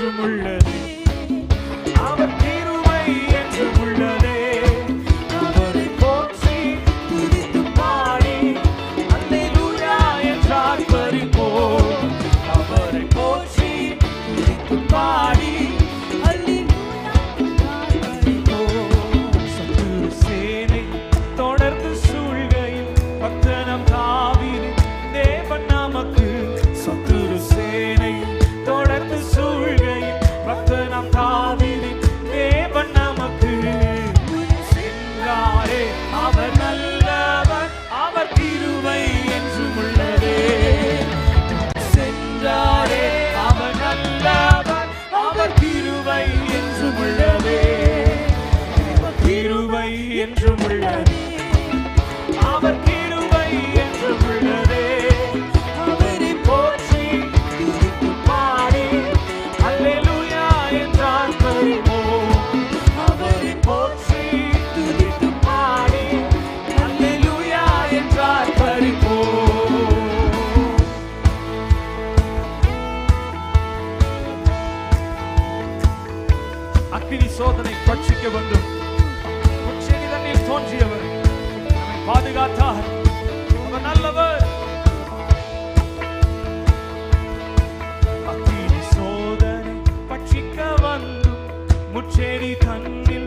என்றும் உள்ளது. அவர் கிருபை என்றும் உள்ளதே. அவரை போற்றி துதித்து பாடி அல்லேலூயா என்று ஆர்ப்பரிப்போம். அவரை போற்றி துதித்து பாடி அல்லேலூயா என்று ஆர்ப்பரிப்போம். சத்துரு சேனை தொடர்ந்து சூழ்கையில் பக்தனம் தாவீது தேவன் நமக்கு. சத்துரு சேனை தொடர்ந்து சூழ்கையில் பக்தனம் தாவீது தேவன் நமக்கு. சென்றாரே அவர் நல்லவர், அவர் கிருபை என்றும் உள்ளதே. சென்றாரே அவர் நல்லவர், அவர் கிருபை என்றும் உள்ளதே. கிருபை என்றும் உள்ளதே. அவர் கிருபை என்றும் உள்ளதே. அவரை போற்றி துதித்து பாடி அல்லேலூயா என்று ஆர்ப்பரிப்போம். அவரை போற்றி துதித்து பாடி அல்லேலூயா என்று ஆர்ப்பரிப்போம். அக்கினி சோதனை பட்சிக்க வேண்டும். உச்சநீதியில் தோன்றியவர் நம்மை பாதுகாத்தார். அவர் நல்லவர்.